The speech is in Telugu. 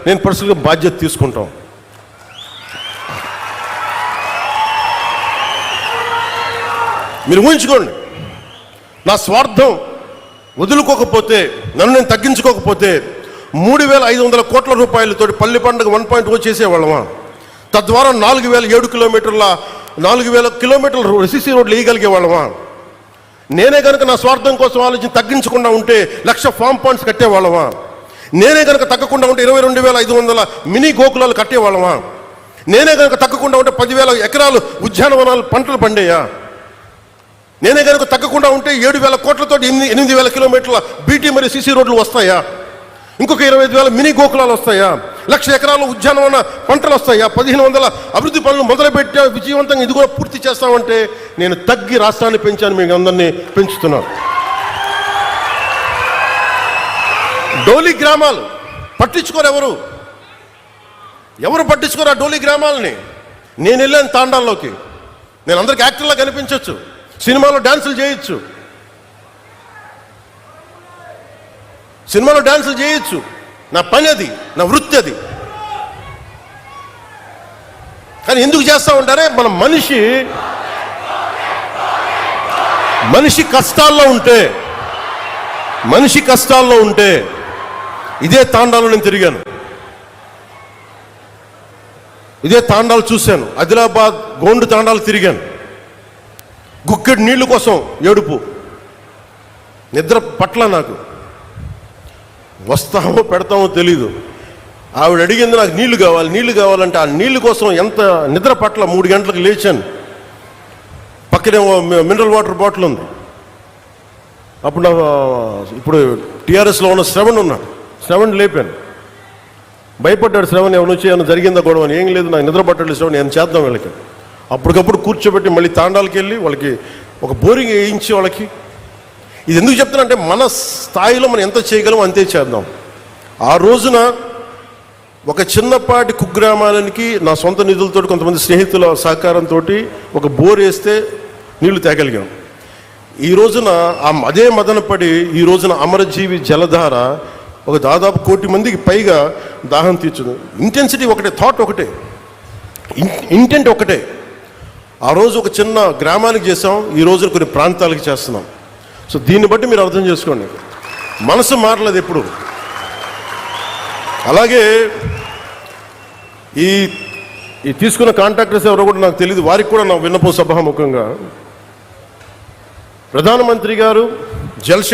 నేను పర్సనల్గా బాధ్యత తీసుకుంటాం. మీరు ఊహించుకోండి, నా స్వార్థం వదులుకోకపోతే, నన్ను నేను తగ్గించుకోకపోతే 3,500 కోట్ల రూపాయలతో పల్లి పండుగ 1.0 చేసేవాళ్ళమా? తద్వారా 4,007 కిలోమీటర్ల సిసి రోడ్లు వేయగలిగే వాళ్ళమా? నేనే కనుక నా స్వార్థం కోసం ఆలోచించి తగ్గించకుండా ఉంటే 1,00,000 ఫామ్ పాండ్స్ కట్టేవాళ్ళమా? నేనే కనుక తగ్గకుండా ఉంటే 22,500 మినీ గోకులాలు కట్టేవాళ్ళమా? నేనే కనుక తగ్గకుండా ఉంటే 10,000 ఎకరాలు ఉద్యానవనాలు పంటలు పండేయా? నేనే కనుక తగ్గకుండా ఉంటే 7,000 కోట్లతో 8,000 కిలోమీటర్ల బీటీ మరియు సిసి రోడ్లు వస్తాయా? ఇంకొక 25,000 మినీ గోకులాలు వస్తాయా? 1,00,000 ఎకరాలు ఉద్యానవన పంటలు వస్తాయా? 1,500 అభివృద్ధి పనులు మొదలుపెట్టా, విజయవంతంగా ఇది కూడా పూర్తి చేస్తామంటే నేను తగ్గి రాష్ట్రాన్ని పెంచాను, మీకు అందరినీ పెంచుతున్నాను. డోలీ గ్రామాలు పట్టించుకోరు, ఎవరు పట్టించుకోరు ఆ డోలీ గ్రామాలని. నేను వెళ్ళాను తాండాల్లోకి, నేను అందరికి యాక్టర్లా కనిపించవచ్చు, సినిమాలో డాన్సులు చేయొచ్చు, నా పని అది, నా వృత్తి అది. కానీ ఎందుకు చేస్తా ఉంటారే, మన మనిషి కష్టాల్లో ఉంటే ఇదే తాండాలో నేను తిరిగాను, ఇదే తాండాలు చూశాను, ఆదిలాబాద్ గోండు తాండాలు తిరిగాను. గుక్కెడు నీళ్ల కోసం ఏడుపు, నిద్ర పట్ల నాకు, వస్తామో పెడతామో తెలీదు. ఆవిడ అడిగింది నాకు నీళ్లు కావాలంటే ఆ నీళ్లు కోసం ఎంత నిద్ర పట్ల 3 గంటలకు లేచాను. పక్కనే మినరల్ వాటర్ బాటిల్ ఉంది. అప్పుడు ఇప్పుడు టీఆర్ఎస్లో ఉన్న శ్రవణ్ లేపాను. భయపడ్డాడు శ్రవణ్, ఎవరు వచ్చి ఏమైనా జరిగిందా గొడవ అని. ఏం లేదు, నాకు నిద్ర పట్టలేదు శ్రవణ్, నేను చేద్దాం వీళ్ళకి. అప్పటికప్పుడు కూర్చోబెట్టి మళ్ళీ తాండాలకి వెళ్ళి వాళ్ళకి ఒక బోరింగ్ వేయించి వాళ్ళకి. ఇది ఎందుకు చెప్తానంటే, మన స్థాయిలో మనం ఎంత చేయగలం అంతే చేద్దాం. ఆ రోజున ఒక చిన్నపాటి కుగ్రామానికి నా సొంత నిధులతో, కొంతమంది స్నేహితుల సహకారంతో ఒక బోర్ వేస్తే నీళ్లు తేగలిగాం. ఈ రోజున అదే మదనపడి ఈ రోజున అమరజీవి జలధార ఒక దాదాపు 1 కోటి మందికి పైగా దాహం తీర్చుంది. ఇంటెన్సిటీ ఒకటే, థాట్ ఒకటే, ఇంటెంట్ ఒకటే. ఆ రోజు ఒక చిన్న గ్రామానికి చేసాం, ఈ రోజు కొన్ని ప్రాంతాలకు చేస్తున్నాం. సో దీన్ని బట్టి మీరు అర్థం చేసుకోండి, మనసు మారలేదు ఎప్పుడు. అలాగే ఈ తీసుకున్న కాంట్రాక్టర్స్ ఎవరో కూడా నాకు తెలియదు, వారికి కూడా నా విన్నపం సభాముఖంగా, ప్రధానమంత్రి గారు జల్